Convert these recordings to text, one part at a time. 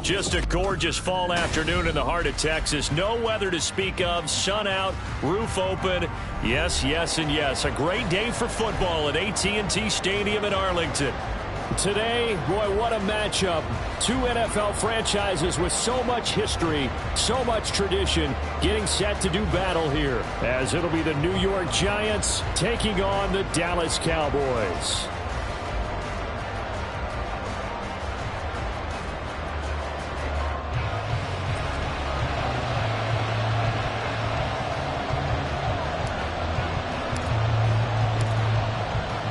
Just a gorgeous fall afternoon in the heart of Texas. No weather to speak of. Sun out, roof open. Yes, yes, and yes. A great day for football at AT&T Stadium in Arlington. Today, boy, what a matchup. Two NFL franchises with so much history, so much tradition, getting set to do battle here, as it'll be the New York Giants taking on the Dallas Cowboys.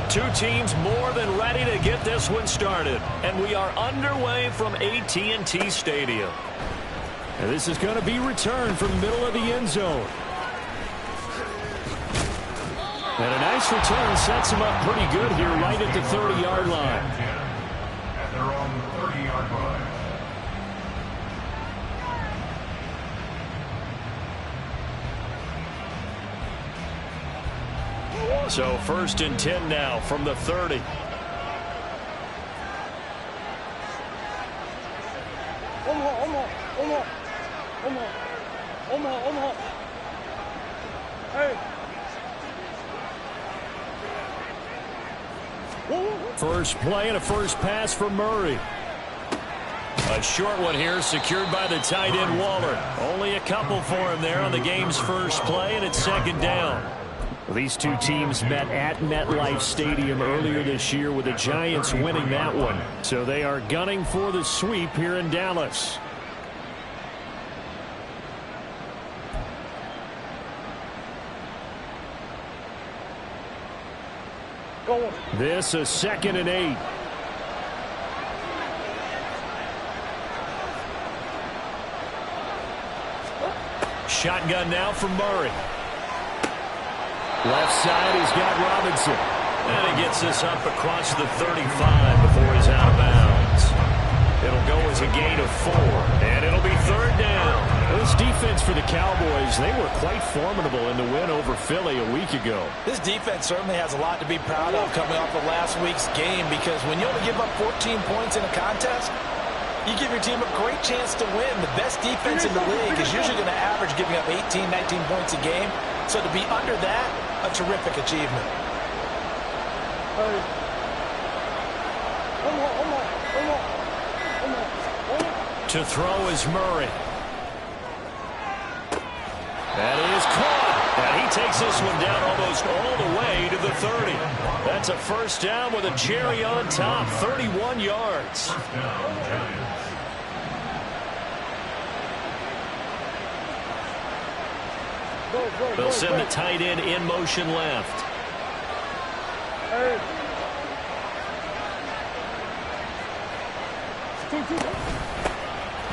Two teams more than ready to get this one started. And we are underway from AT&T Stadium. And this is going to be returned from the middle of the end zone. And a nice return sets him up pretty good here right at the 30-yard line. At their own 30-yard line. So 1st and 10 now from the 30. First play and a first pass for Murray. A short one here secured by the tight end Waller. Only a couple for him there on the game's first play, and it's 2nd down. These two teams met at MetLife Stadium earlier this year with the Giants winning that one. So they are gunning for the sweep here in Dallas. This is 2nd and 8. Shotgun now from Murray. Left side, he's got Robinson. And he gets this up across the 35 before he's out of bounds. It'll go as a gain of 4, and it'll be 3rd down. This defense for the Cowboys, they were quite formidable in the win over Philly a week ago. This defense certainly has a lot to be proud of coming off of last week's game, because when you only give up 14 points in a contest, you give your team a great chance to win. The best defense in the league is usually going to average giving up 18, 19 points a game. So to be under that, a terrific achievement. To throw is Murray. That is caught. And he takes this one down almost all the way to the 30. That's a first down with a cherry on top, 31 yards. They'll send the tight end in motion left.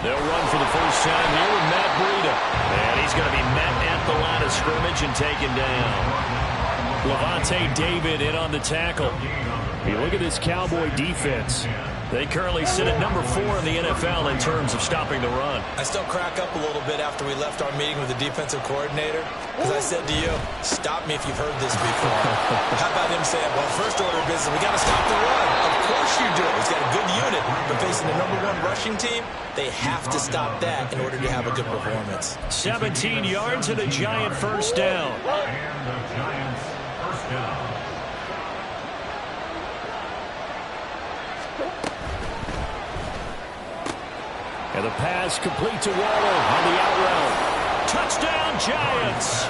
They'll run for the first time here with Matt Breida. And he's going to be met at the line of scrimmage and taken down. Levante David in on the tackle. You look at this Cowboy defense. They currently sit at number 4 in the NFL in terms of stopping the run. I still crack up a little bit after we left our meeting with the defensive coordinator, because I said to you, stop me if you've heard this before. How about him saying, well, first order of business, we got to stop the run. Of course you do. He's got a good unit, but facing the number 1 rushing team, they have to stop that in order to have a good performance. 17 yards and a Giant first down. And the Giants first down. And the pass complete to Waller on the out route. Touchdown, Giants!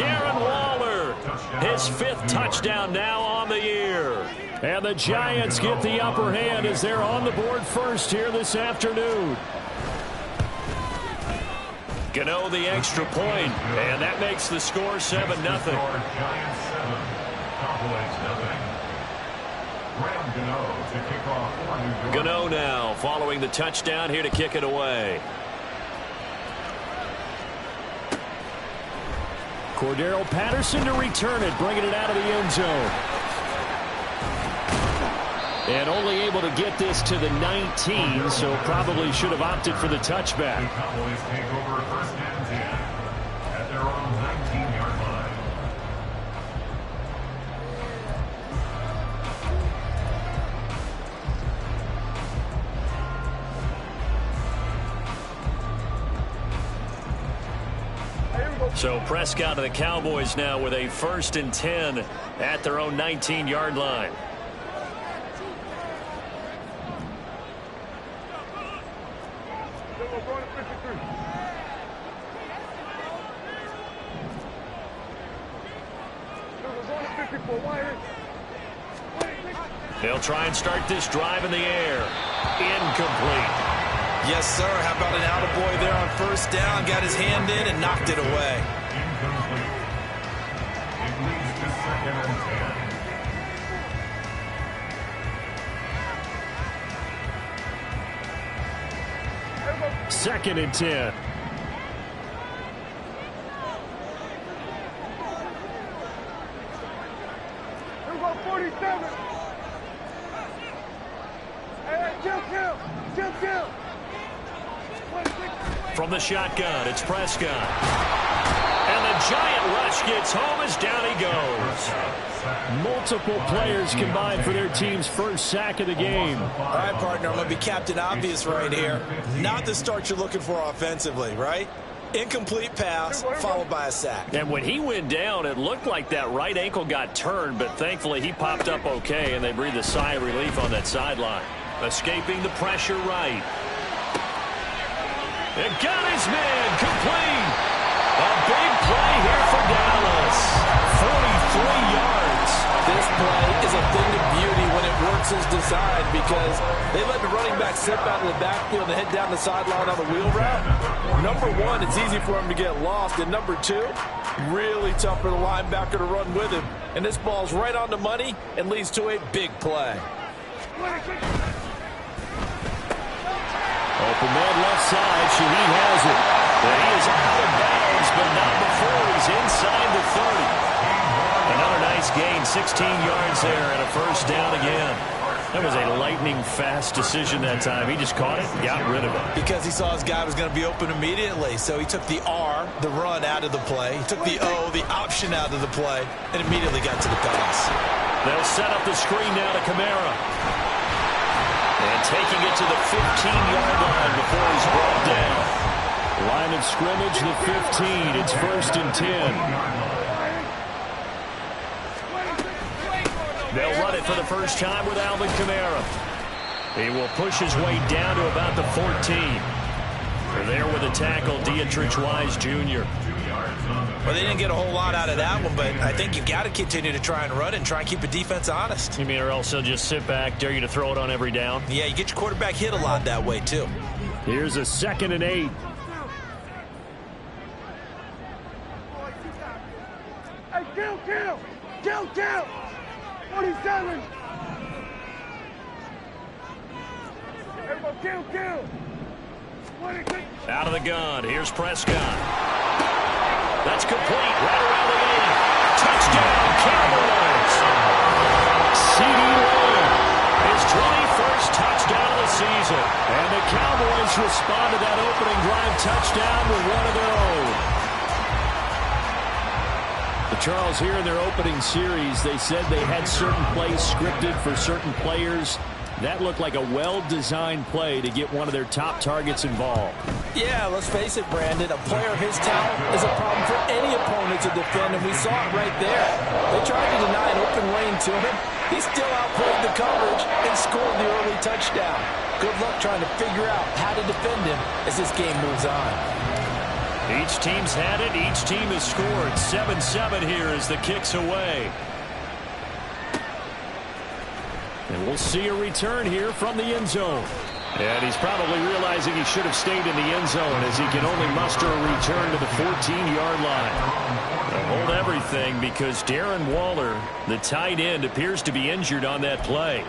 Darren Waller, his 5th touchdown now on the year. And the Giants get the upper hand as they're on the board first here this afternoon. Gano the extra point, and that makes the score 7-0. Giants 7, Cowboys 0. Gano to kick off for New York. Gano now following the touchdown here to kick it away. Cordero Patterson to return it, bringing it out of the end zone. And only able to get this to the 19, so probably should have opted for the touchback. The Cowboys take over 1st and 10 at their own 19-yard line. So Prescott and the Cowboys now with a 1st and 10 at their own 19-yard line. They'll try and start this drive in the air. Incomplete. Yes, sir. How about an attaboy there on 1st down? Got his hand in and knocked it away. Incomplete. It leads to 2nd and 10. 2nd and 10. From the shotgun, it's Prescott. And the giant rush gets home as down he goes. Multiple players combined for their team's 1st sack of the game. All right, partner, I'm going to be Captain Obvious right here. Not the start you're looking for offensively, right? Incomplete pass followed by a sack. And when he went down, it looked like that right ankle got turned, but thankfully he popped up okay, and they breathed a sigh of relief on that sideline. Escaping the pressure right. It got his man complete. A big play here for Dallas. 43 yards. This play is a thing of beauty when it works as designed because they let the running back slip out of the backfield and head down the sideline on the wheel route. Number one, it's easy for him to get lost. And number two, really tough for the linebacker to run with him. And this ball's right on the money and leads to a big play. Open man left side. Shaheed has it. And he is out of bounds, but not before he's inside the 30. Another nice gain, 16 yards there, and a 1st down again. That was a lightning-fast decision that time. He just caught it and got rid of it. Because he saw his guy was going to be open immediately. So he took the R, the run, out of the play. He took the O, the option, out of the play, and immediately got to the pass. They'll set up the screen now to Kamara. And taking it to the 15-yard line before he's brought down. Line of scrimmage, the 15. It's 1st and 10. They'll run it for the first time with Alvin Kamara. He will push his way down to about the 14. They're there with a tackle, Dietrich Wise Jr. Well, they didn't get a whole lot out of that one, but I think you've got to continue to try and run and try and keep the defense honest. You mean, or else they'll just sit back, dare you to throw it on every down? Yeah, you get your quarterback hit a lot that way, too. Here's a 2nd and 8. Hey, kill! 47! Everybody kill! Out of the gun, here's Prescott. That's complete, right around the 80. Touchdown, Cowboys! C.D. Lamb, his 21st touchdown of the season. And the Cowboys respond to that opening drive touchdown with one of their own. Charles, here in their opening series, they said they had certain plays scripted for certain players. That looked like a well-designed play to get one of their top targets involved. Yeah, let's face it, Brandon. A player of his talent is a problem for any opponent to defend, and we saw it right there. They tried to deny an open lane to him. He still outplayed the coverage and scored the early touchdown. Good luck trying to figure out how to defend him as this game moves on. Each team's had it. Each team has scored. 7-7 here as the kick's away. And we'll see a return here from the end zone. And he's probably realizing he should have stayed in the end zone as he can only muster a return to the 14-yard line. They'll hold everything because Darren Waller, the tight end, appears to be injured on that play.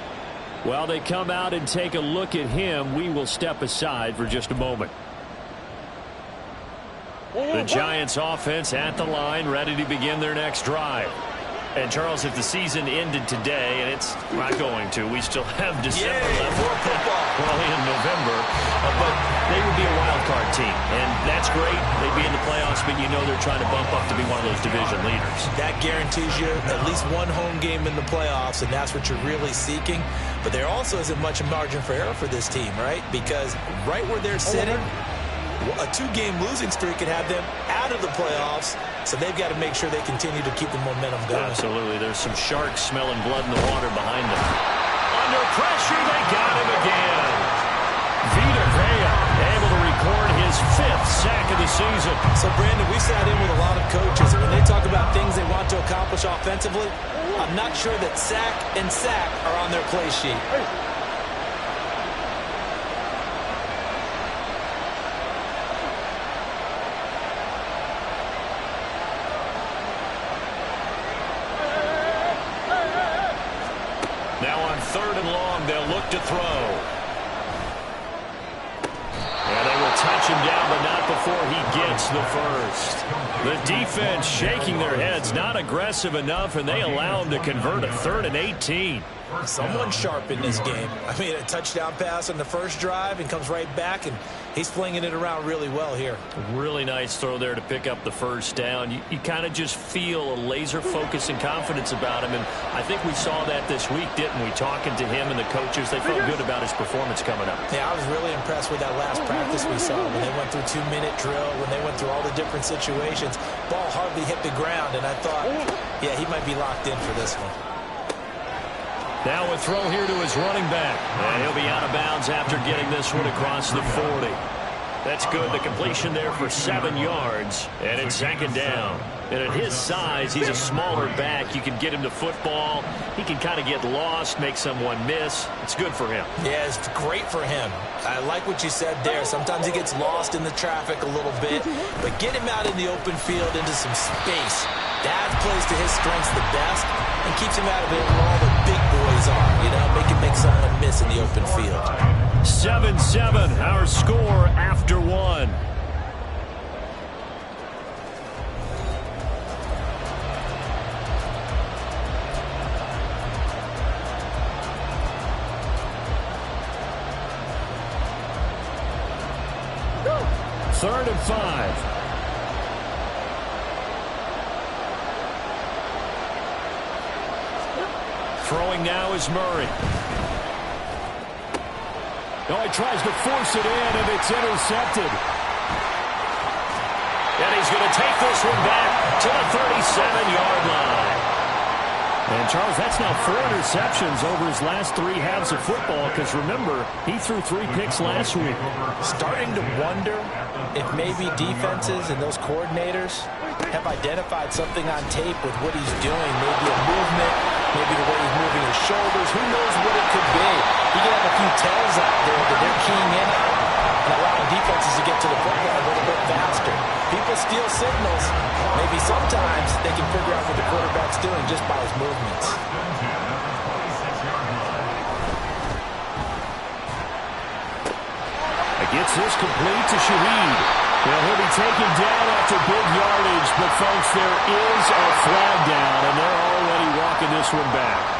While they come out and take a look at him, we will step aside for just a moment. The Giants offense at the line, ready to begin their next drive. And, Charles, if the season ended today, and it's not going to, we still have December left. More football. Early in November. But they would be a wild card team. And that's great. They'd be in the playoffs, but you know they're trying to bump up to be one of those division leaders. That guarantees you at least one home game in the playoffs, and that's what you're really seeking. But there also isn't much margin for error for this team, right? Because right where they're sitting, a two-game losing streak could have them out of the playoffs, so they've got to make sure they continue to keep the momentum going. Absolutely. There's some sharks smelling blood in the water behind them. Under pressure, they got him again. Vita Vea able to record his 5th sack of the season. So, Brandon, we sat in with a lot of coaches, and when they talk about things they want to accomplish offensively, I'm not sure that sack and sack are on their play sheet. Now on 3rd and long, they'll look to throw. And they will touch him down, but not before he gets the first. The defense shaking their heads, not aggressive enough, and they allow him to convert a 3rd and 18. Someone sharp in this game. I mean, a touchdown pass on the first drive and comes right back, and he's flinging it around really well here. Really nice throw there to pick up the first down. You kind of just feel a laser focus and confidence about him, and I think we saw that this week, didn't we? Talking to him and the coaches, they felt good about his performance coming up. Yeah, I was really impressed with that last practice we saw when they went through 2-minute drill, when they went through all the different situations. Ball hardly hit the ground, and I thought, yeah, he might be locked in for this one. Now a throw here to his running back. And he'll be out of bounds after getting this one across the 40. That's good. The completion there for 7 yards. And it's 2nd down. And at his size, he's a smaller back. You can get him to football. He can kind of get lost, make someone miss. It's good for him. Yeah, it's great for him. I like what you said there. Sometimes he gets lost in the traffic a little bit. But get him out in the open field into some space. That plays to his strengths the best and keeps him out of it where all the big boys are, you know, make someone miss in the open field. 7-7, our score after 1. Third and 5. Throwing now is Murray. Oh, he tries to force it in, and it's intercepted. And he's going to take this one back to the 37-yard line. And, Charles, that's now 4 interceptions over his last 3 halves of football, because, remember, he threw 3 picks last week. Starting to wonder if maybe defenses and those coordinators have identified something on tape with what he's doing, maybe a movement, maybe the way he's moving his shoulders. Who knows what it could be? He could have a few tells out there that they're keying in on and allowing defenses to get to the football a little bit faster. People steal signals. Maybe sometimes they can figure out what the quarterback's doing just by his movements. Gets this complete to Shaheed. Well, he'll be taken down after big yardage, but, folks, there is a flag down, and they're already walking this one back.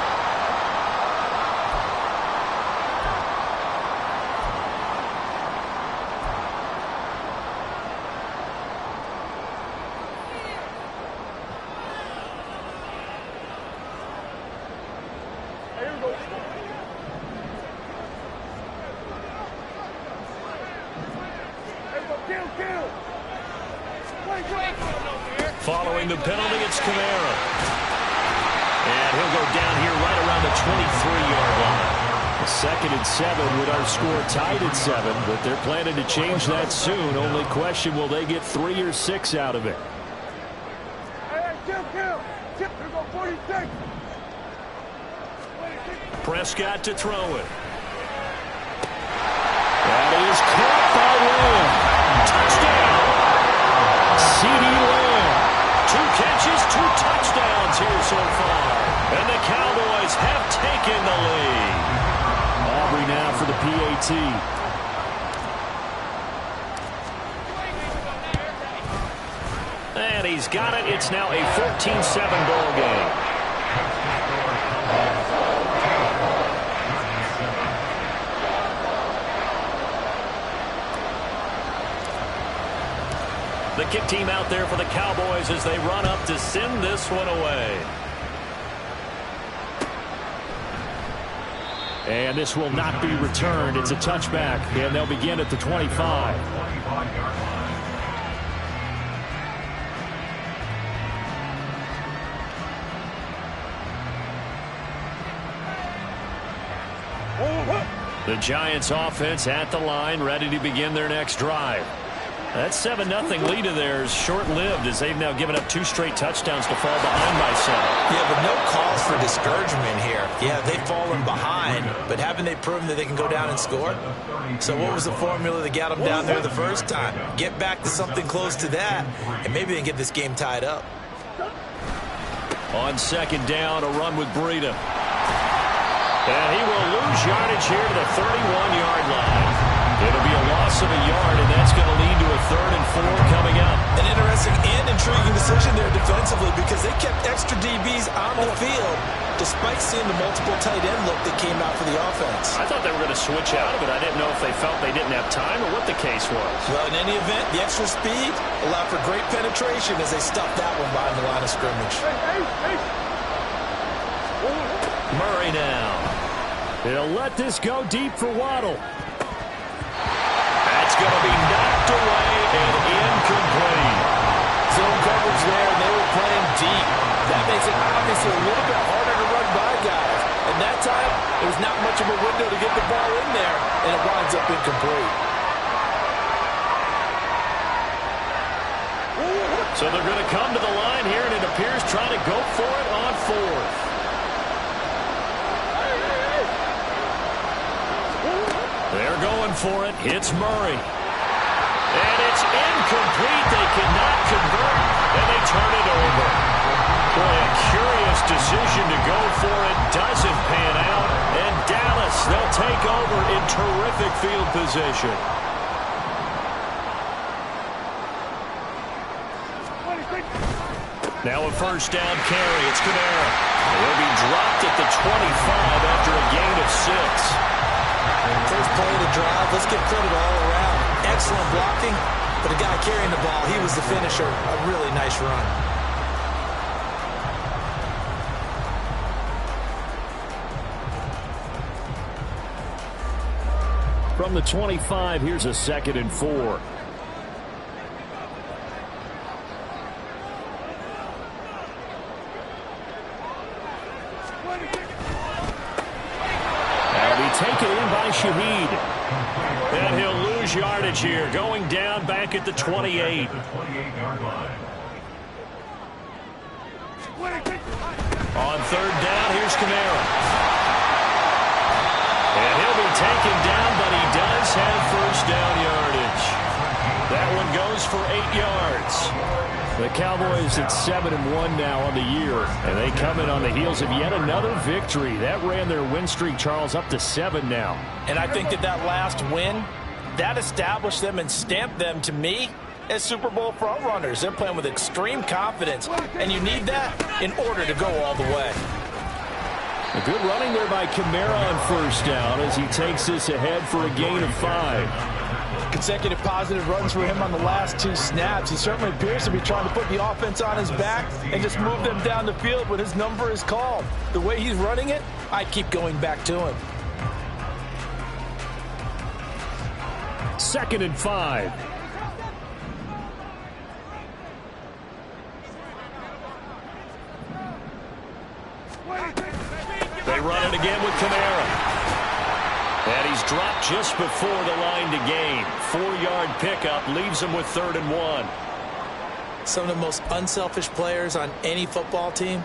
Following the penalty, it's Kamara. And he'll go down here right around the 23-yard line. A 2nd and 7 with our score tied at 7, but they're planning to change that soon. Only question, will they get 3 or 6 out of it? Prescott to throw it. That is caught by Lamb. Touchdown! CeeDee Lamb. 2 catches, 2 touchdowns here so far. And the Cowboys have taken the lead. Aubrey now for the PAT. And he's got it. It's now a 14-7 ball game. The kick team out there for the Cowboys as they run up to send this one away. And this will not be returned. It's a touchback, and they'll begin at the 25. The Giants offense at the line, ready to begin their next drive. That 7-0 lead of theirs short-lived as they've now given up 2 straight touchdowns to fall behind by 7. Yeah, but no cause for discouragement here. Yeah, they've fallen behind, but haven't they proven that they can go down and score? So what was the formula that got them down there the first time? Get back to something close to that, and maybe they can get this game tied up. On second down, a run with Breida. And he will lose yardage here to the 31-yard line. It'll be a loss of a yard, and that's going to lead to a 3rd and 4 coming up. An interesting and intriguing decision there defensively because they kept extra DBs on the field despite seeing the multiple tight end look that came out for the offense. I thought they were going to switch out of it. I didn't know if they felt they didn't have time or what the case was. Well, in any event, the extra speed allowed for great penetration as they stuffed that one behind the line of scrimmage. Murray now. He'll let this go deep for Waddle. That's going to be knocked away and incomplete. Zone coverage there, and they were playing deep. That makes it obviously a little bit harder to run by guys. And that time, there's not much of a window to get the ball in there, and it winds up incomplete. So they're going to come to the line here, and it appears trying to go for it on 4th. They're going for it. Hits Murray. And it's incomplete. They cannot convert, and they turn it over. Boy, a curious decision to go for it. Doesn't pan out. And Dallas, they'll take over in terrific field position. Now a first down carry. It's Kamara. He'll be dropped at the 25 after a gain of 6. First play of the drive, let's give credit all around. Excellent blocking, but the guy carrying the ball, he was the finisher. A really nice run. From the 25, here's a 2nd and 4. Taken in by Shaheed. And he'll lose yardage here. Going down back at the 28. On 3rd down, here's Kamara. And he'll be taken down, but he does have first down yardage. That one goes for 8 yards. The Cowboys at 7-1 now on the year, and they come in on the heels of yet another victory. That ran their win streak, Charles, up to 7 now. And I think that last win, that established them and stamped them, to me, as Super Bowl frontrunners. They're playing with extreme confidence, and you need that in order to go all the way. A good running there by Kamara on first down as he takes this ahead for a gain of 5. Consecutive positive runs for him on the last 2 snaps. He certainly appears to be trying to put the offense on his back and just move them down the field when his number is called. The way he's running it, I keep going back to him. 2nd and 5. They run it again with Kamara. And he's dropped just before the line to gain. 4-yard pickup leaves him with 3rd and 1. Some of the most unselfish players on any football team,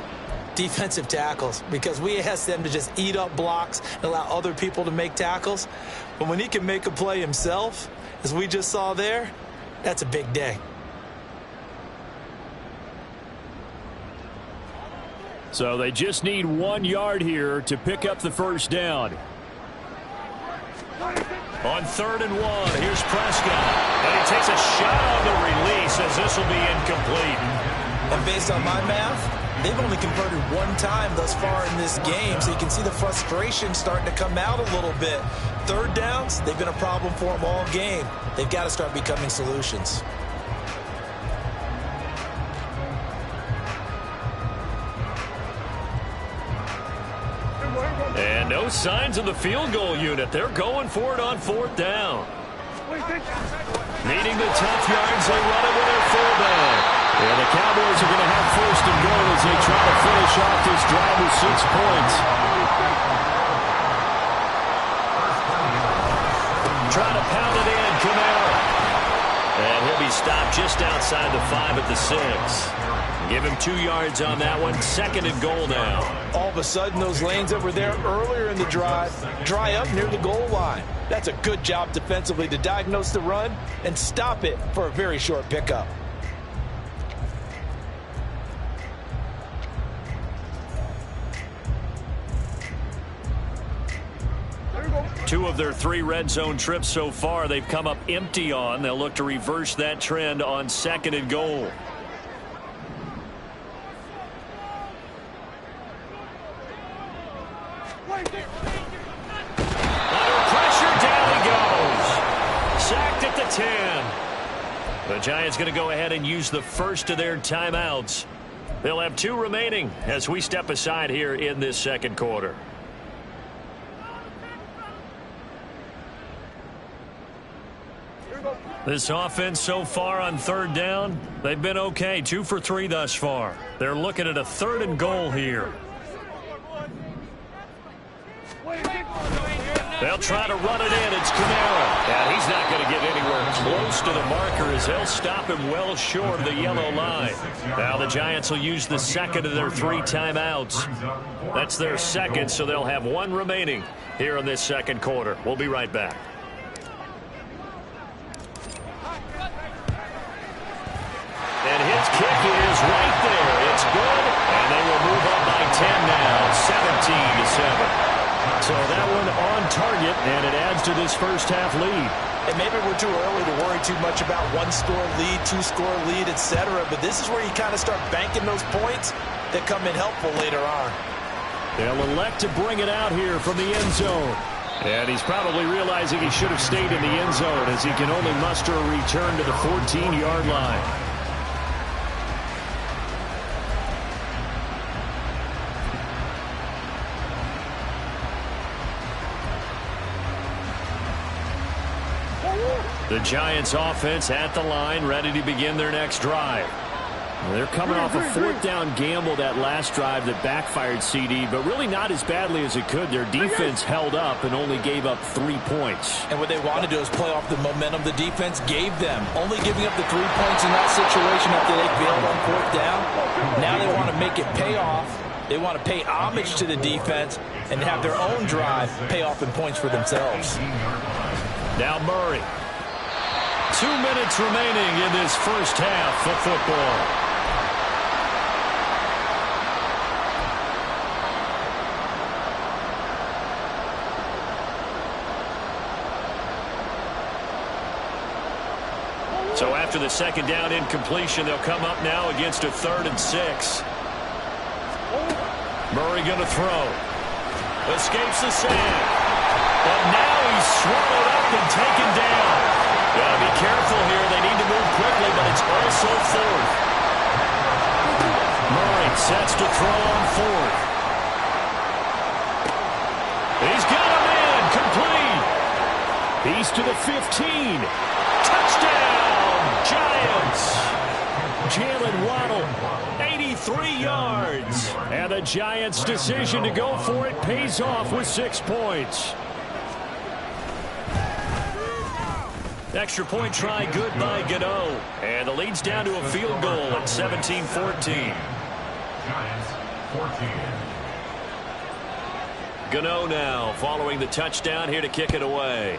defensive tackles, because we ask them to just eat up blocks and allow other people to make tackles. But when he can make a play himself, as we just saw there, that's a big day. So they just need 1 yard here to pick up the first down. On 3rd and 1, here's Prescott. And he takes a shot on the release as this will be incomplete. And based on my math, they've only converted 1 time thus far in this game, so you can see the frustration starting to come out a little bit. 3rd downs, they've been a problem for them all game. They've got to start becoming solutions. And no signs of the field goal unit. They're going for it on 4th down. Needing the tough yards, they run it with their fullback. And the Cowboys are going to have 1st and goal as they try to finish off this drive with 6 points. try to pound it in. Kamara. And he'll be stopped just outside the 5 at the 6. Give him 2 yards on that one. 2nd and goal now. All of a sudden, those lanes that were there earlier in the drive dry up near the goal line. That's a good job defensively to diagnose the run and stop it for a very short pickup. Two of their 3 red zone trips so far, they've come up empty on. They'll look to reverse that trend on 2nd and goal. Under pressure, down he goes. Sacked at the 10. The Giants going to go ahead and use the first of their timeouts. They'll have 2 remaining as we step aside here in this 2nd quarter. This offense so far on 3rd down, they've been okay. 2 for 3 thus far. They're looking at a 3rd and goal here. They'll try to run it in. It's Kamara. And he's not going to get anywhere close to the marker as they'll stop him well short of the yellow line. Now the Giants will use the 2nd of their 3 timeouts. That's their 2nd, so they'll have 1 remaining here in this 2nd quarter. We'll be right back. And his kick is right there. It's good, and they will move up by 10 now, 17-7. So that one on target, and it adds to this first half lead. And maybe we're too early to worry too much about 1-score lead, 2-score lead, etc. But this is where you kind of start banking those points that come in helpful later on. They'll elect to bring it out here from the end zone. And he's probably realizing he should have stayed in the end zone as he can only muster a return to the 14-yard line. The Giants offense at the line, ready to begin their next drive. They're coming off a 4th down gamble that last drive that backfired, CD, but really not as badly as it could. Their defense held up and only gave up 3 points. And what they want to do is play off the momentum the defense gave them. Only giving up the 3 points in that situation after they failed on 4th down. Now they want to make it pay off. They want to pay homage to the defense and have their own drive pay off in points for themselves. Now Murray. 2 minutes remaining in this first half of football. So after the 2nd down incompletion, they'll come up now against a 3rd and 6. Murray going to throw. Escapes the sack. But now he's swallowed up and taken down. Got to be careful here. They need to move quickly, but it's also 4th. Murray sets to throw on 4th. He's got a man complete. He's to the 15. Touchdown, Giants. Jalen Waddle, 83 yards. And the Giants' decision to go for it pays off with 6 points. Extra point try good by Gano. And the lead's down to a field goal at 17-14. Giants 14. Gano now following the touchdown here to kick it away.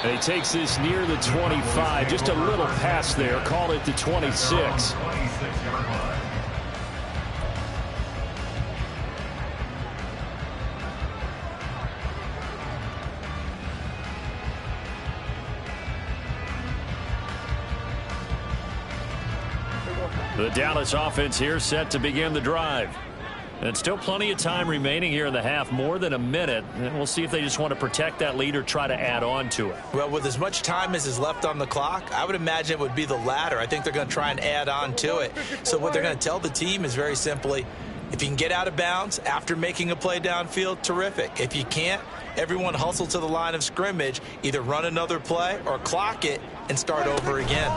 And he takes this near the 25. Just a little pass there. Call it the 26. The Dallas offense here set to begin the drive. And still plenty of time remaining here in the half, more than a minute. And we'll see if they just want to protect that lead or try to add on to it. Well, with as much time as is left on the clock, I would imagine it would be the latter. I think they're going to try and add on to it. So what they're going to tell the team is very simply, if you can get out of bounds after making a play downfield, terrific. If you can't, everyone hustle to the line of scrimmage, either run another play or clock it and start over again.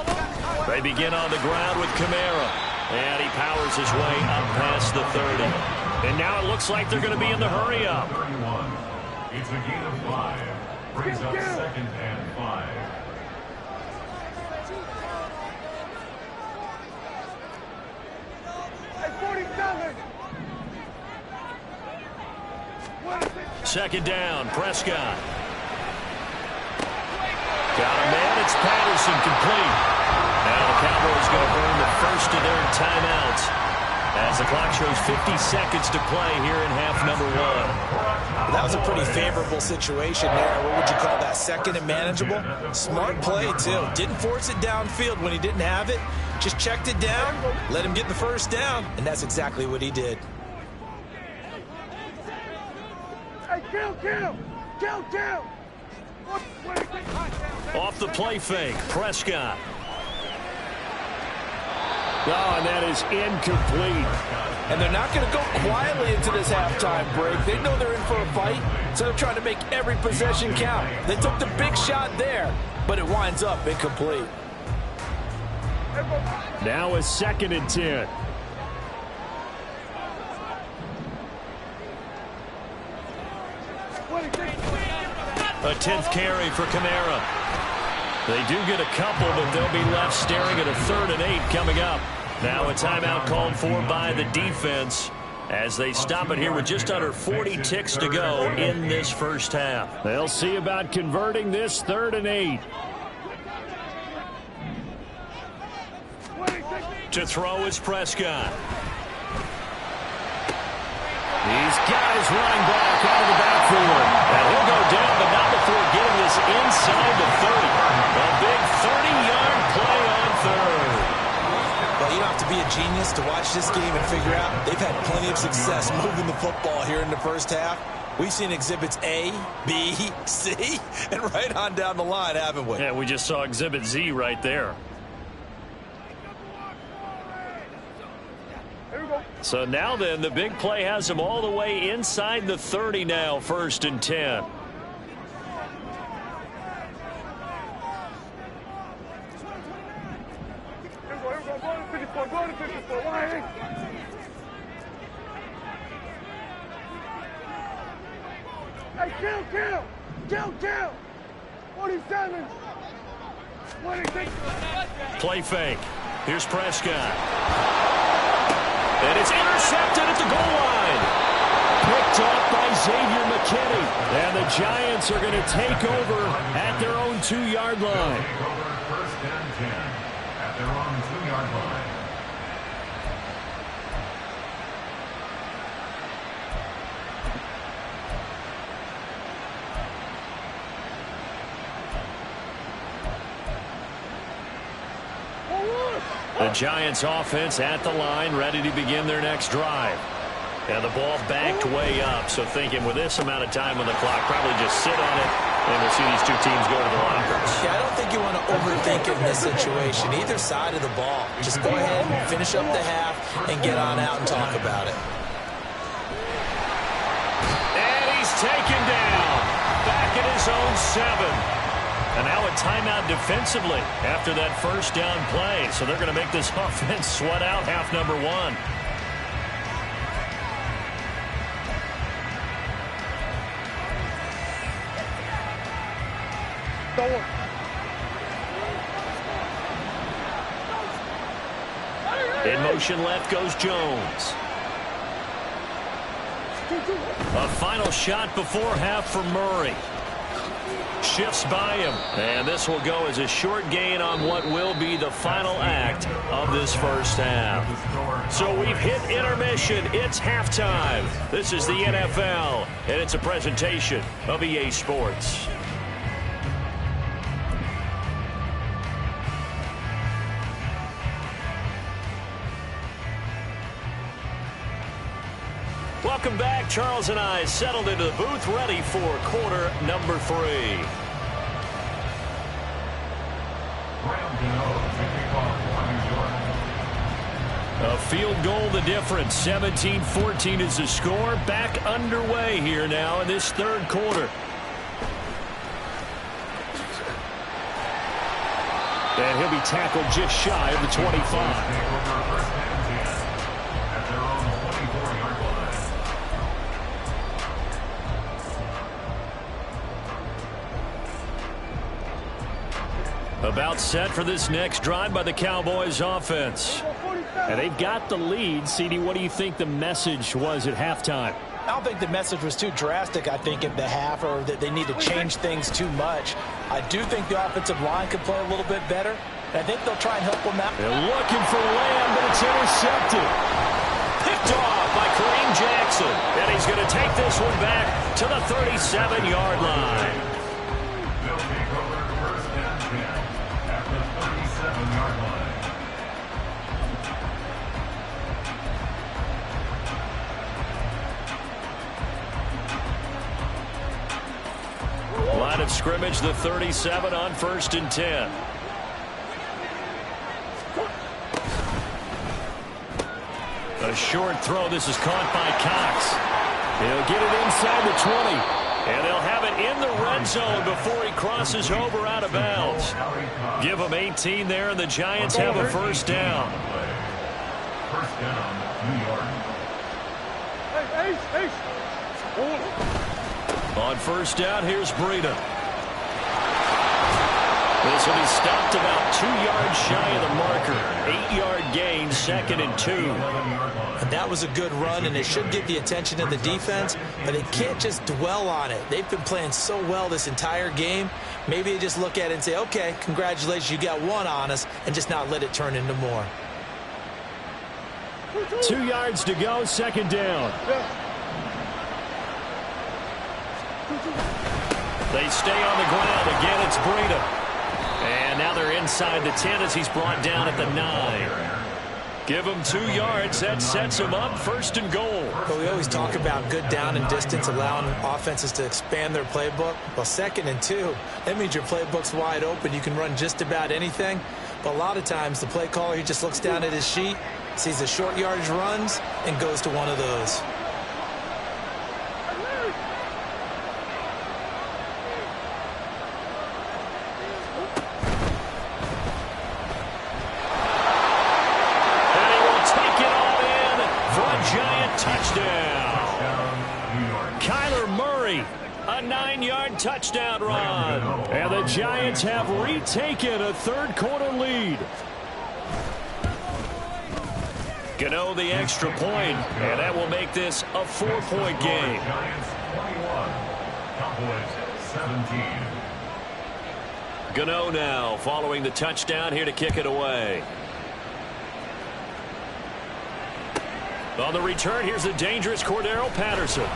They begin on the ground with Kamara. And he powers his way up past the 30. And now it looks like they're going to be in the hurry-up. 31. It's a gain of 5. Brings up 2nd and 5. Second down, Prescott. Got a man, it's Patterson, complete. Now the Cowboys going to burn the first of their timeouts as the clock shows 50 seconds to play here in half number 1. That was a pretty favorable situation there. What would you call that? Second and manageable? Smart play, too. Didn't force it downfield when he didn't have it. Just checked it down, let him get the first down, and that's exactly what he did. Hey, kill! Off the play fake, Prescott. Oh, and that is incomplete. And they're not going to go quietly into this halftime break. They know they're in for a fight, so they're trying to make every possession count. They took the big shot there, but it winds up incomplete. Now a 2nd and 10. A 10th carry for Kamara. They do get a couple, but they'll be left staring at a 3rd and 8 coming up. Now a timeout called for by the defense as they stop it here with just under 40 ticks to go in this first half. They'll see about converting this 3rd and 8. To throw is Prescott. He's got his running back out of the backfield. And he'll go down, but not before getting this inside the 30. A big 30-yard play on 3rd. Well, you don't have to be a genius to watch this game and figure out they've had plenty of success moving the football here in the first half. We've seen exhibits A, B, C, and right on down the line, haven't we? Yeah, we just saw exhibit Z right there. So now then, the big play has him all the way inside the 30 now, 1st and 10. Hey, kill! 47. 26. Play fake. Here's Prescott. And it's intercepted at the goal line. Picked off by Xavier McKinney. And the Giants are going to take over at their own 2-yard line. Take over 1st and 10 at their own 2-yard line. The Giants offense at the line, ready to begin their next drive. And the ball backed way up, so thinking with this amount of time on the clock, probably just sit on it, and we'll see these two teams go to the lockers. Yeah, I don't think you want to overthink it in this situation. Either side of the ball. Just go ahead and finish up the half and get on out and talk about it. And he's taken down. Back at his own 7. And now a timeout defensively after that first down play. So they're going to make this offense sweat out half number 1. In motion left goes Jones. A final shot before half for Murray. Shifts by him, and this will go as a short gain on what will be the final act of this first half. So we've hit intermission. It's halftime. This is the NFL, and it's a presentation of EA Sports. Welcome back. Charles and I settled into the booth, ready for quarter number 3. A field goal the difference. 17-14 is the score. Back underway here now in this 3rd quarter. And he'll be tackled just shy of the 25. About set for this next drive by the Cowboys offense. And they've got the lead. CD, what do you think the message was at halftime? I don't think the message was too drastic, I think, at the half, or that they need to change things too much. I do think the offensive line could play a little bit better. I think they'll try and help them out. They're looking for Lamb, but it's intercepted. Picked off by Kareem Jackson. And he's going to take this one back to the 37-yard line. They'll take over first and 10 at the 37-yard line. Line of scrimmage, the 37 on 1st and 10. A short throw. This is caught by Cox. He'll get it inside the 20. And they'll have it in the red zone before he crosses over out of bounds. Give them 18 there, and the Giants have a first down. First down, New York. Hey, On first down, here's Breida. This will be stopped about 2 yards shy of the marker. 8-yard gain, 2nd and 2. And that was a good run, and it should get the attention of the defense, but they can't just dwell on it. They've been playing so well this entire game. Maybe they just look at it and say, okay, congratulations, you got one on us, and just not let it turn into more. 2 yards to go, 2nd down. They stay on the ground. Again, it's Breida. And now they're inside the 10 as he's brought down at the 9. Give him 2 yards. That sets him up 1st and goal. But we always talk about good down and distance, allowing offenses to expand their playbook. Well, 2nd and 2, that means your playbook's wide open. You can run just about anything. But a lot of times, the play caller, he just looks down at his sheet, sees the short yardage runs, and goes to one of those. Touchdown run. And the Giants have retaken a third-quarter lead. Gano the extra point, and that will make this a 4-point game. Giants 21, Cowboys 17. Gano now following the touchdown here to kick it away. On the return, here's the dangerous Cordero Patterson.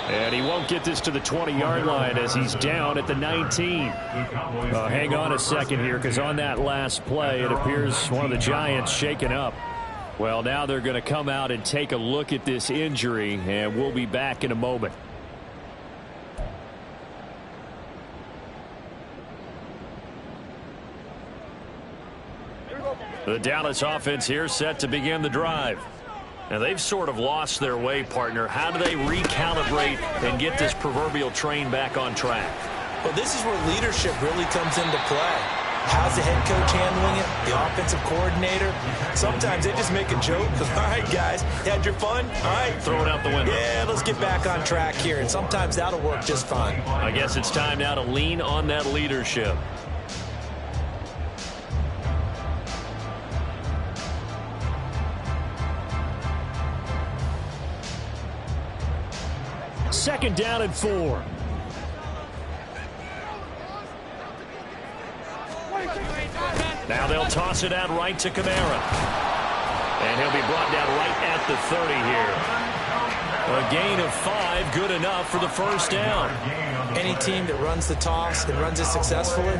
And he won't get this to the 20-yard line as he's down at the 19. Hang on a second here, because on that last play, it appears one of the Giants shaken up. Well, now they're going to come out and take a look at this injury, and we'll be back in a moment. The Dallas offense here set to begin the drive. Now, they've sort of lost their way, partner. How do they recalibrate and get this proverbial train back on track? Well, this is where leadership really comes into play. How's the head coach handling it? The offensive coordinator? Sometimes they just make a joke. All right, guys, you had your fun? All right. Throw it out the window. Yeah, let's get back on track here. And sometimes that'll work just fine. I guess it's time now to lean on that leadership. Second down and 4. Now they'll toss it out right to Kamara. And he'll be brought down right at the 30 here. A gain of 5, good enough for the first down. Any team that runs the toss and runs it successfully,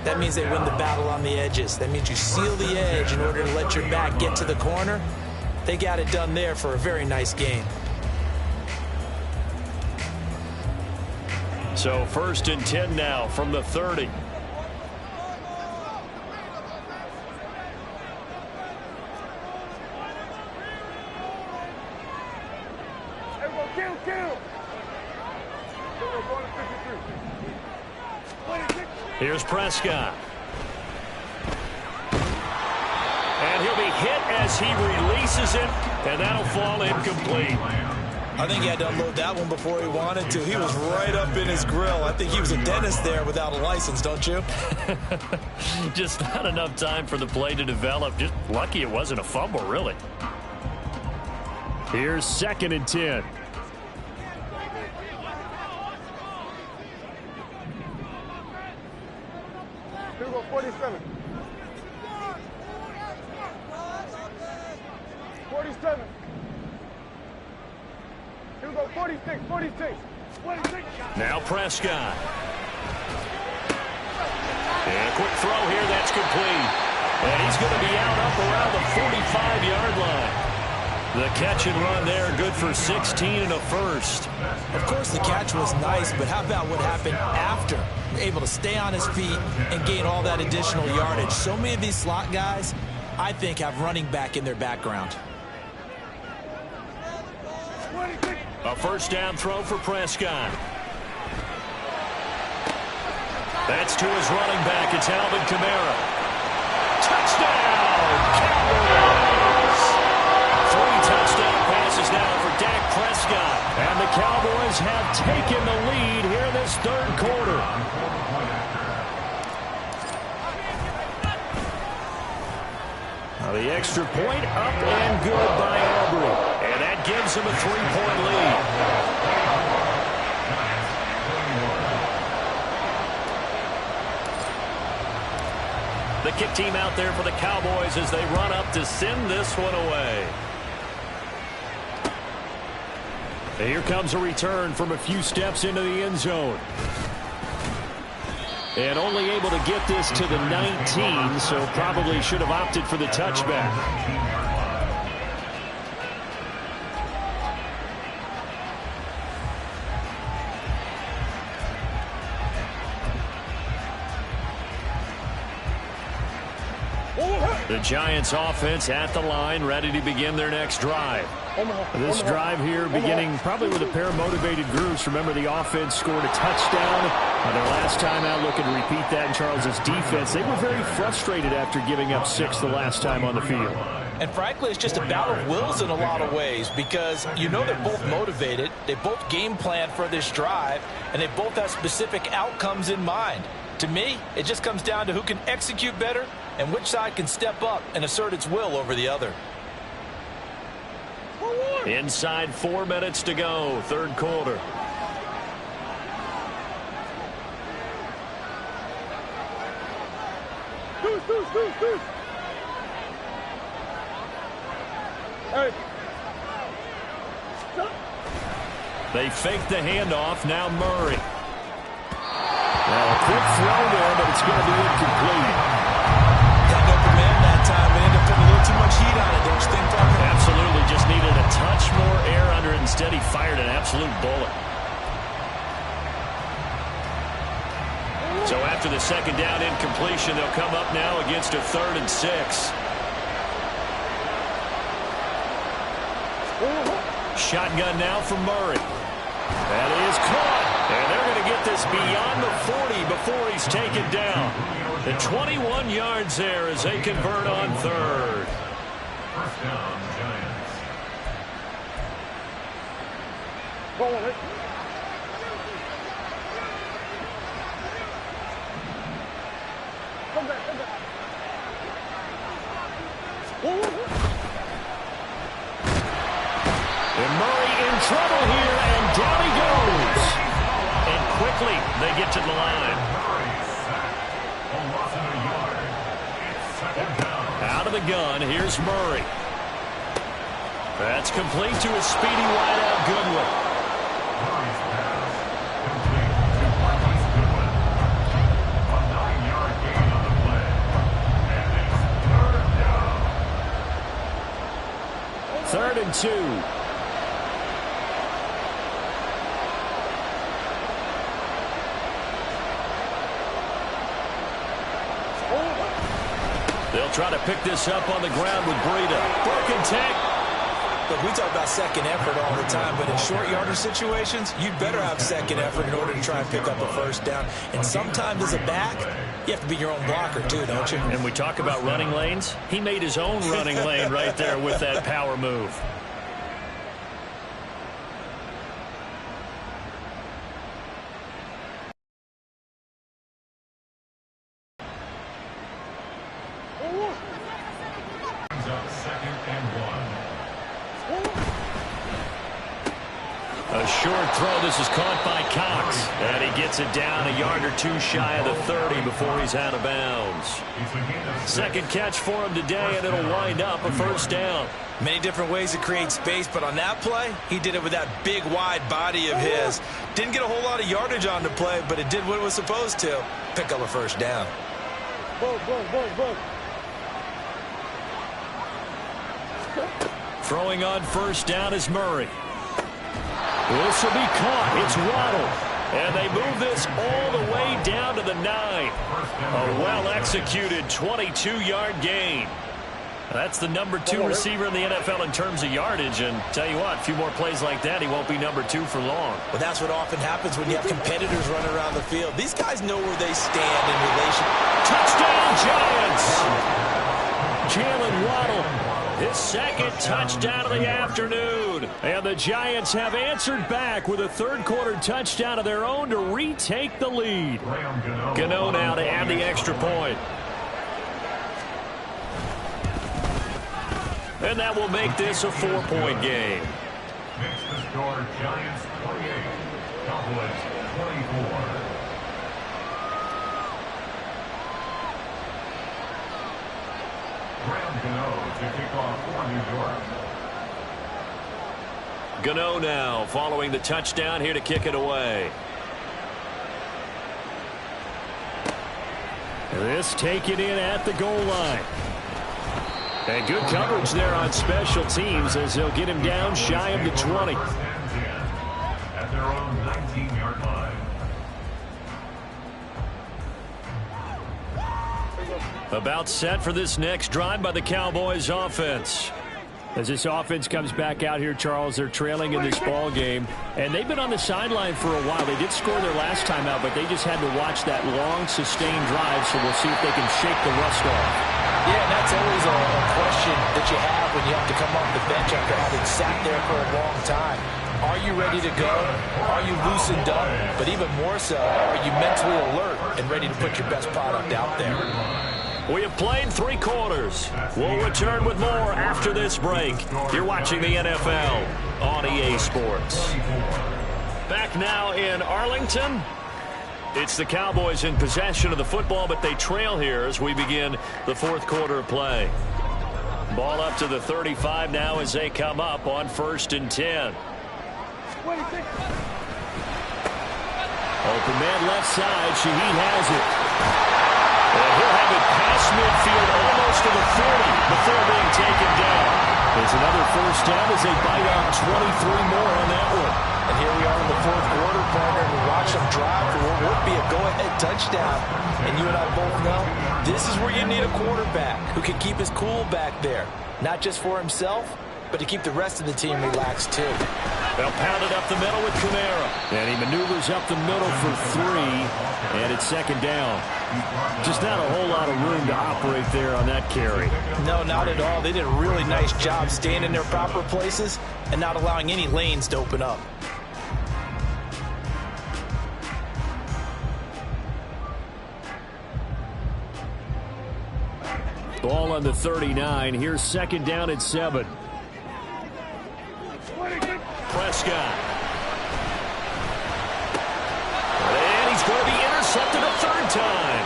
that means they win the battle on the edges. That means you seal the edge in order to let your back get to the corner. They got it done there for a very nice gain. So 1st and 10 now from the 30. Here's Prescott. And he'll be hit as he releases it, and that'll fall incomplete. I think he had to unload that one before he wanted to. He was right up in his grill. I think he was a dentist there without a license, don't you? Just not enough time for the play to develop. Just lucky it wasn't a fumble, really. Here's 2nd and 10. Here we go, 47. 47. Here we go, 46, 46. 46. Now Prescott. And a quick throw here, that's complete. And he's going to be out up around the 45-yard line. The catch and run there, good for 16 and a first. Of course, the catch was nice, but how about what happened after? Able to stay on his feet and gain all that additional yardage. So many of these slot guys, I think, have running back in their background. A first down throw for Prescott. That's to his running back. It's Alvin Kamara. Touchdown, Cowboys! 3 touchdown passes now for Dak Prescott. And the Cowboys have taken the lead here this 3rd quarter. Now the extra point up and good by Aubrey. And that gives him a 3-point lead. The kick team out there for the Cowboys as they run up to send this one away. And here comes a return from a few steps into the end zone. And only able to get this to the 19, so probably should have opted for the touchback. The Giants offense at the line, ready to begin their next drive. This drive here beginning probably with a pair of motivated groups. Remember, the offense scored a touchdown on their last time out, looking to repeat that in Charles's defense. They were very frustrated after giving up 6 the last time on the field. And frankly, it's just a battle of wills in a lot of ways because you know they're both motivated. They both game plan for this drive, and they both have specific outcomes in mind. To me, it just comes down to who can execute better and which side can step up and assert its will over the other. Inside 4 minutes to go, 3rd quarter. Deuce. Hey. They fake the handoff. Now Murray. Now a quick throw there, but it's going to be incomplete. Got no command that time, but ended up putting a little too much heat on it, don't you think, Parker? Absolutely. Just needed a touch more air under it. Instead, he fired an absolute bullet. So after the 2nd down incompletion, they'll come up now against a 3rd and 6. Shotgun now for Murray. That is caught. And they're going to get this beyond the 40 before he's taken down. The 21 yards there as they convert on 3rd. First down, Giants. Go on, hit. Come back. And Murray in trouble here, and down he goes. And quickly, they get to the line. Out of the gun, here's Murray. That's complete to a speedy wideout Goodwin. Third and 2. They'll try to pick this up on the ground with Breida. Broken tank. Look, we talk about second effort all the time, but in short yardage situations, you'd better have second effort in order to try and pick up a first down. And sometimes as a back, you have to be your own blocker too, don't you? And we talk about running lanes. He made his own running lane right there with that power move. Brings up 2nd and 1. A short throw. This is caught by Cox. And he gets it down a yard or two shy of the 30 before he's out of bounds. Second catch for him today, and it'll wind up a first down. Many different ways to create space, but on that play, he did it with that big, wide body of his. Didn't get a whole lot of yardage on the play, but it did what it was supposed to. Pick up a first down. Throwing on first down is Murray. This will be caught. It's Waddle. And they move this all the way down to the 9. A well-executed 22-yard gain. That's the number 2 receiver in the NFL in terms of yardage. And tell you what, a few more plays like that, he won't be number 2 for long. Well, that's what often happens when you have competitors running around the field. These guys know where they stand in relation. Touchdown, Giants! Jalen Waddle. His second touchdown of the afternoon. And the Giants have answered back with a third-quarter touchdown of their own to retake the lead. Gano now to add the extra point. And that will make this a 4-point game. Makes the score Giants 28, Cowboys 24. To kick off for New York. Gano now following the touchdown here to kick it away. This taken in at the goal line. And good coverage there on special teams as he'll get him down shy of the 20. At their own 19-yard line. About set for this next drive by the Cowboys offense. As this offense comes back out here, Charles, they're trailing in this ball game, and they've been on the sideline for a while. They did score their last time out, but they just had to watch that long, sustained drive, so we'll see if they can shake the rust off. Yeah, and that's always a question that you have when you have to come off the bench after having sat there for a long time. Are you ready to go? Are you loosened up? But even more so, are you mentally alert and ready to put your best product out there? We have played 3 quarters. We'll return with more after this break. You're watching the NFL on EA Sports. Back now in Arlington. It's the Cowboys in possession of the football, but they trail here as we begin the 4th quarter of play. Ball up to the 35 now as they come up on 1st and 10. Open man left side. Shaheed has it. And he'll have it past midfield almost to the 40 before being taken down. There's another first down as they bite on 23 more on that one. And here we are in the 4th quarter, partner, and we watch them drive for what would be a go-ahead touchdown. And you and I both know this is where you need a quarterback who can keep his cool back there. Not just for himself, but to keep the rest of the team relaxed too. They'll pound it up the middle with Kamara. And he maneuvers up the middle for 3. And it's 2nd down. Just not a whole lot of room to operate there on that carry. No, not at all. They did a really nice job staying in their proper places and not allowing any lanes to open up. Ball on the 39. Here's 2nd down at 7. Prescott. And he's going to be intercepted a 3rd time.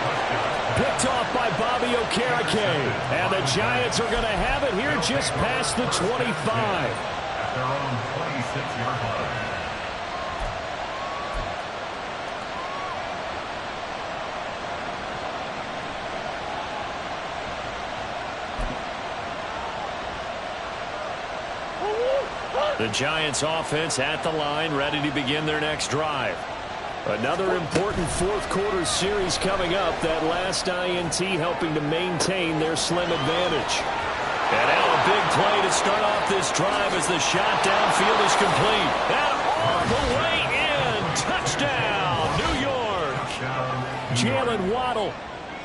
Picked off by Bobby Okereke. And the Giants are going to have it here just past the 25. At their own 26-yard line. The Giants offense at the line, ready to begin their next drive. Another important 4th quarter series coming up. That last INT helping to maintain their slim advantage. And now a big play to start off this drive as the shot downfield is complete. And all the way in. Touchdown, New York. Jalen Waddle.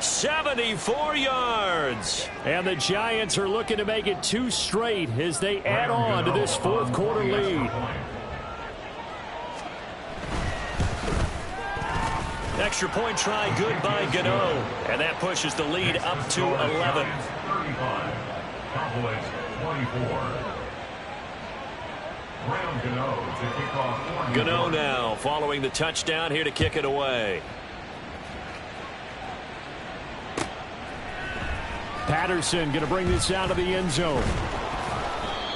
74 yards. And the Giants are looking to make it 2 straight as they add on to this 4th quarter lead. Extra point try good by Gano. And that pushes the lead up to 11. 35. Cowboys 24. Gano to kick off. Gano now following the touchdown here to kick it away. Patterson going to bring this out of the end zone.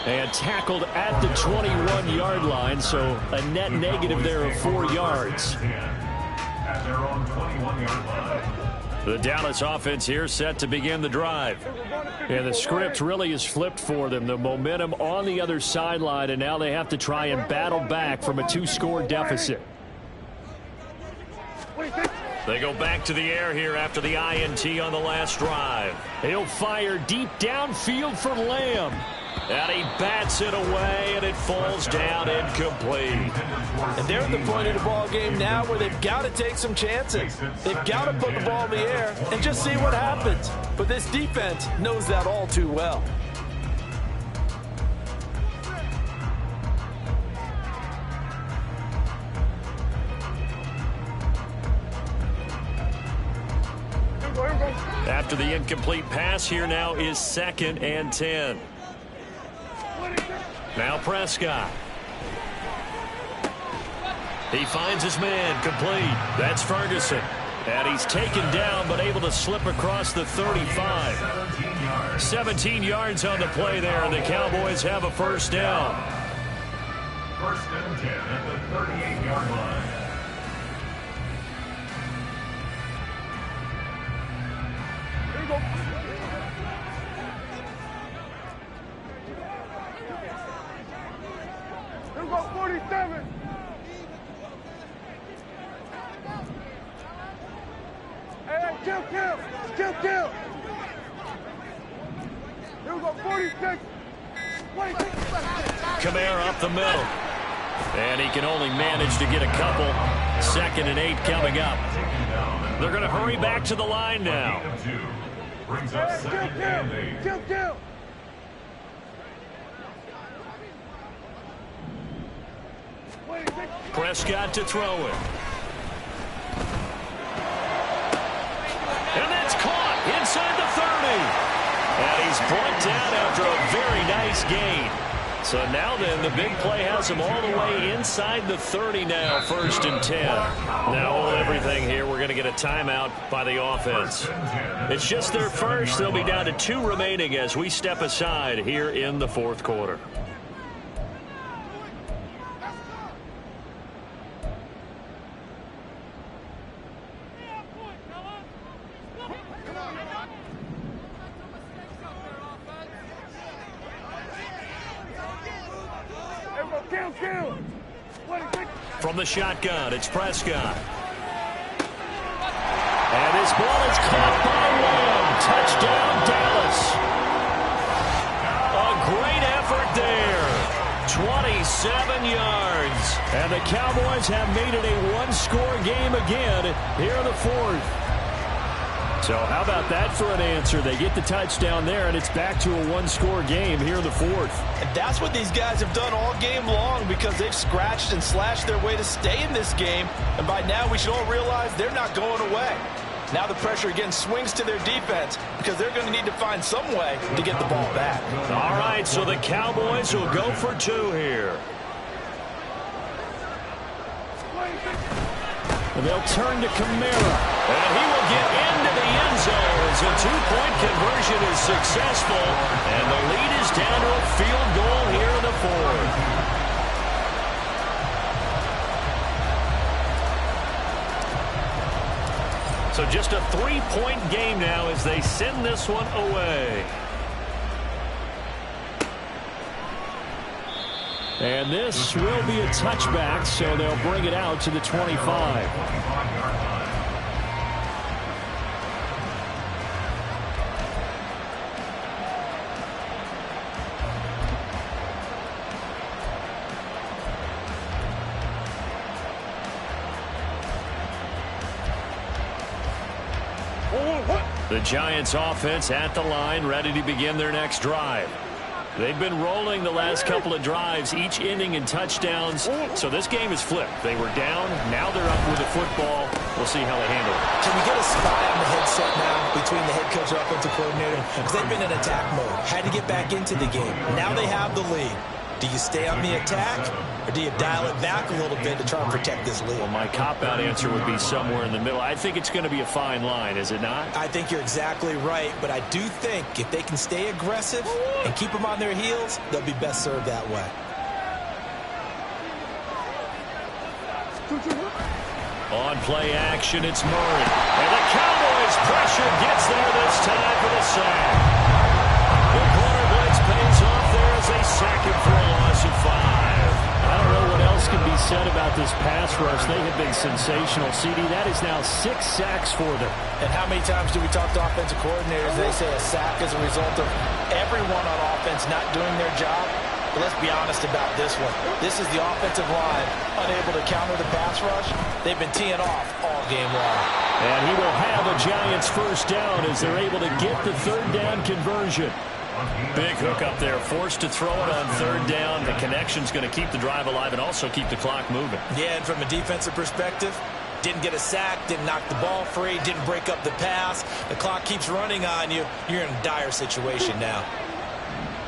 And tackled at the 21-yard line, so a net negative there of 4 yards. At their own 21-yard line. The Dallas offense here set to begin the drive. And the script really is flipped for them. The momentum on the other sideline, and now they have to try and battle back from a 2-score deficit. They go back to the air here after the INT on the last drive. He'll fire deep downfield for Lamb. And he bats it away, and it falls down incomplete. And they're at the point of the ball game now where they've got to take some chances. They've got to put the ball in the air and just see what happens. But this defense knows that all too well. After the incomplete pass, here now is 2nd and 10. Now Prescott. He finds his man, complete. That's Ferguson. And he's taken down but able to slip across the 35. 17 yards on the play there, and the Cowboys have a first down. 1st and 10 at the 38-yard line. Here we go, 47. Hey, kill. Here we go, 46. Kamara up the middle. And he can only manage to get a couple. 2nd and 8 coming up. They're going to hurry back to the line now. Brings up 2nd and 8. Kill. Prescott to throw it. And that's caught inside the 30. And he's brought down after a very nice gain. So now then, the big play has him all the way inside the 30 now, 1st and 10. Now, hold everything here. We're going to get a timeout by the offense. It's just their first. They'll be down to 2 remaining as we step aside here in the 4th quarter. From the shotgun, it's Prescott. And his ball is caught by Lamb. Touchdown, Dallas. A great effort there. 27 yards. And the Cowboys have made it a 1-score game again here in the 4th. So how about that for an answer? They get the touchdown there, and it's back to a 1-score game here in the 4th. And that's what these guys have done all game long because they've scratched and slashed their way to stay in this game. And by now, we should all realize they're not going away. Now the pressure again swings to their defense because they're going to need to find some way to get the ball back. All right, so the Cowboys will go for 2 here. And they'll turn to Kamara. And he will get into the end zone as a 2-point conversion is successful. And the lead is down to a field goal here in the 4th. So just a 3-point game now as they send this one away. And this will be a touchback, so they'll bring it out to the 25. The Giants offense at the line, ready to begin their next drive. They've been rolling the last couple of drives, each ending in touchdowns. So this game is flipped. They were down, now they're up with the football, We'll see how they handle it. Can we get a spy on the headset now between the head coach and offensive coordinator? Because they've been in attack mode. Had to get back into the game. Now they have the lead. Do you stay on the attack, or do you dial it back a little bit to try and protect this lead? Well, my cop-out answer would be somewhere in the middle. I think it's going to be a fine line, is it not? I think you're exactly right, but I do think if they can stay aggressive and keep them on their heels, they'll be best served that way. On play action, it's Murray. And the Cowboys pressure gets there this time for the sack. The corner blitz pays off there as they sack him for a loss of 5. I don't know what else can be said about this pass rush. They have been sensational. CD, that is now 6 sacks for them. And how many times do we talk to offensive coordinators? They say a sack is a result of everyone on offense not doing their job. But let's be honest about this one. This is the offensive line unable to counter the pass rush. They've been teeing off all game long. And he will have a Giants first down as they're able to get the third down conversion. Big hook up there, forced to throw it on third down. The connection's going to keep the drive alive and also keep the clock moving. Yeah, and from a defensive perspective, didn't get a sack, didn't knock the ball free, didn't break up the pass. The clock keeps running on you. You're in a dire situation now.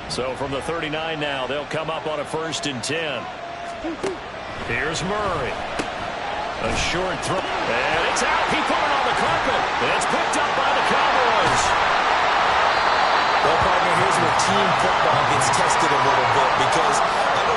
So from the 39 now, they'll come up on a 1st and 10. Here's Murray. A short throw. And it's out. He put it on the carpet. It's picked up by the Cowboys. Well, partner, here's where team football gets tested a little bit because I know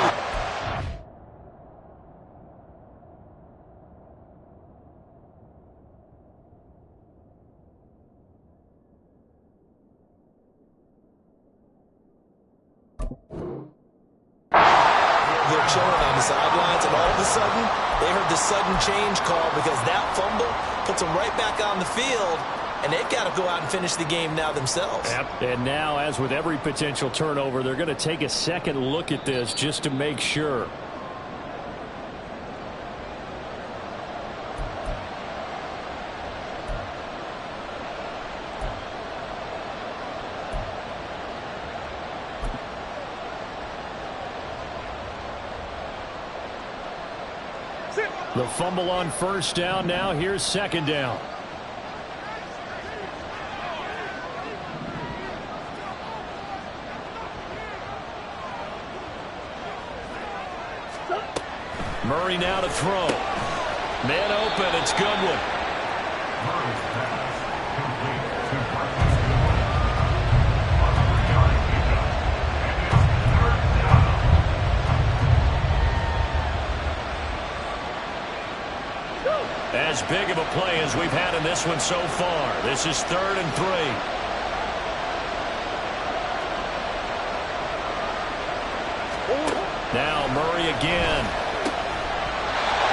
they're chilling on the sidelines, and all of a sudden, they heard the sudden change call because that fumble puts them right back on the field. And they've got to go out and finish the game now themselves. Yep. And now, as with every potential turnover, they're going to take a second look at this just to make sure. The fumble on first down. Now here's second down. Murray now to throw. Man open. It's Goodwin. As big of a play as we've had in this one so far. This is 3rd and 3. Now Murray again.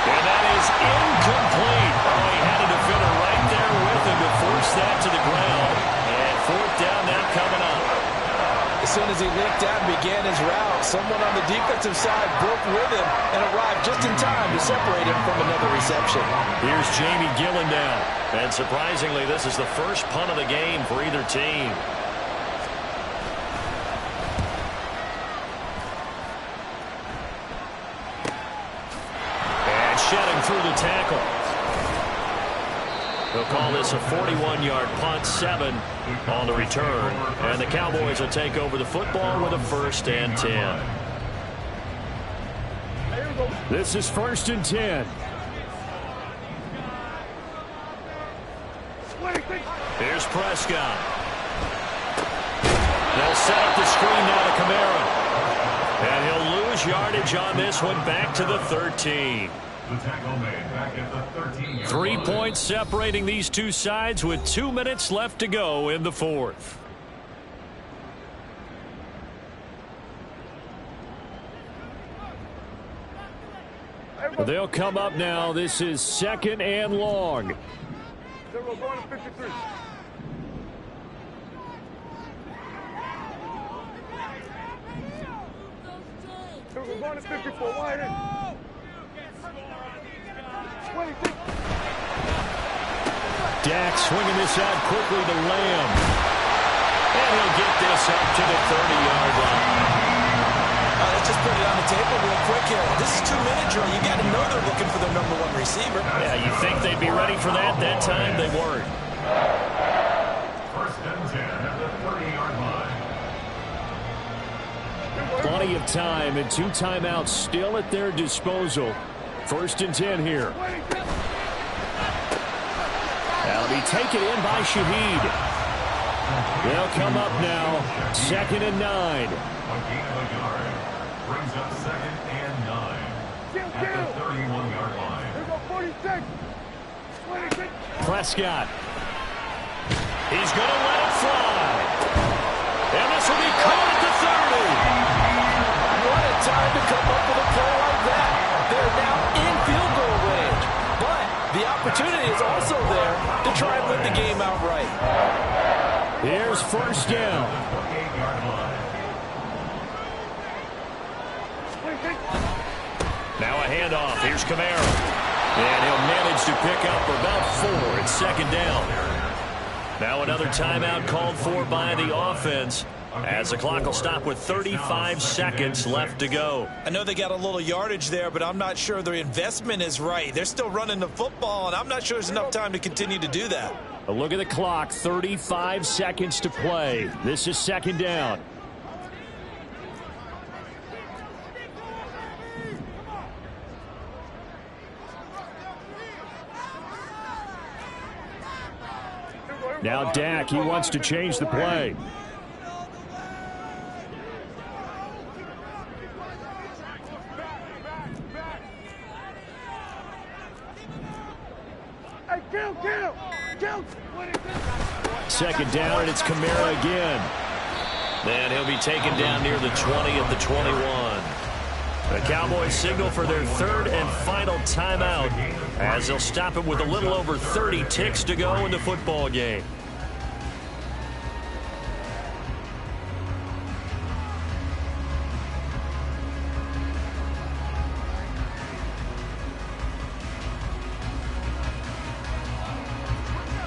And that is incomplete. Oh, he had a defender right there with him to force that to the ground. And 4th down now coming up. As soon as he linked out and began his route, someone on the defensive side broke with him and arrived just in time to separate him from another reception. Here's Jamie Gillen now. And surprisingly, this is the first punt of the game for either team. And shedding through the tackle. They'll call this a 41-yard punt, 7 on the return. And the Cowboys will take over the football with a 1st and 10. This is 1st and 10. Here's Prescott. They'll set up the screen now to Kamara. And he'll lose yardage on this one, back to the 13. The tackle made back at the 13. 3 points separating these two sides with 2 minutes left to go in the 4th. They'll come up now. This is 2nd and long. We're going to 53. We're going to 54. Wide in. 26. Dak swinging this out quickly to Lamb. And he'll get this up to the 30-yard line. That's just put it on the table real quick here. This is 2-minute drill. You got to know they're looking for their number one receiver. Yeah, you think they'd be ready for that? That time they weren't. First and 10 at the 30-yard line. Plenty of time and 2 timeouts still at their disposal. First and 10 here. That'll be taken in by Shaheed. They'll come up now. 2nd and 9. A gain of a yard. Brings up 2nd and 9 at the 31-yard line. Here go 46. 26. Prescott. He's going to let it fly. And this will be caught at the 30. What a time to come up with a play like that. They're now in field goal range. But the opportunity is also there to try and win the game outright. Here's first down. 48-yard line. Now a handoff. Here's Kamara. And he'll manage to pick up about 4. It's 2nd down. Now another timeout called for by the offense, as the clock will stop with 35 seconds left to go. I know they got a little yardage there, but I'm not sure their investment is right. They're still running the football, and I'm not sure there's enough time to continue to do that. A look at the clock. 35 seconds to play. This is 2nd down. Now Dak, he wants to change the play. Hey, kill. 2nd down, and it's Kamara again. Then he'll be taken down near the 20 at the 21. The Cowboys signal for their 3rd and final timeout, as they'll stop it with a little over 30 ticks to go in the football game.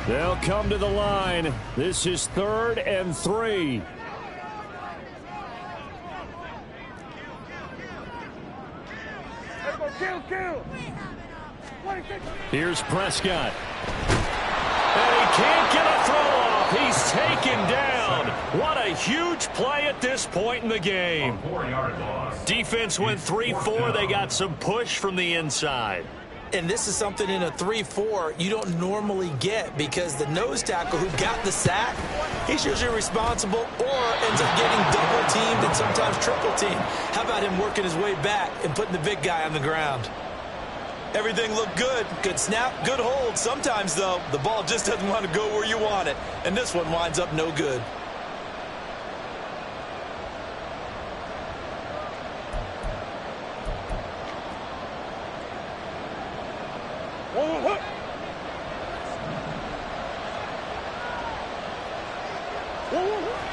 They'll come to the line. This is 3rd and 3. Kill. 26. Here's Prescott. And he can't get a throw off. He's taken down. What a huge play at this point in the game. 4-yard loss. Defense went 3-4. They got some push from the inside. And this is something in a 3-4 you don't normally get, because the nose tackle who got the sack, he's usually responsible or ends up getting double teamed and sometimes triple teamed. How about him working his way back and putting the big guy on the ground? Everything looked good. Good snap, good hold. Sometimes, though, the ball just doesn't want to go where you want it. And this one winds up no good.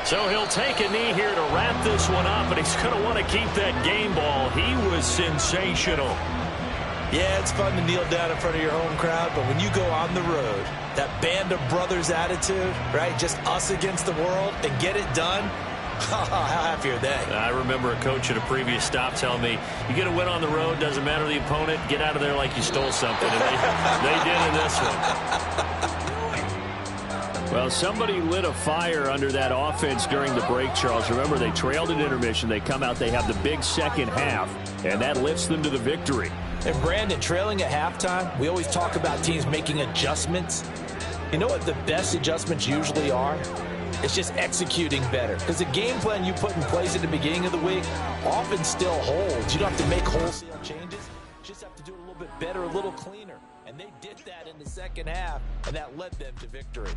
So he'll take a knee here to wrap this one up, and he's going to want to keep that game ball. He was sensational. Yeah, it's fun to kneel down in front of your home crowd, but when you go on the road, that band of brothers attitude, right, just us against the world, and get it done, how happy are they? I remember a coach at a previous stop telling me, you get a win on the road, doesn't matter the opponent, get out of there like you stole something. And they did in this one. Well, somebody lit a fire under that offense during the break, Charles. Remember, they trailed at intermission. They come out, they have the big second half, and that lifts them to the victory. And Brandon, trailing at halftime, we always talk about teams making adjustments. You know what the best adjustments usually are? It's just executing better. Because the game plan you put in place at the beginning of the week often still holds. You don't have to make wholesale changes. You just have to do it a little bit better, a little cleaner. And they did that in the second half, and that led them to victory.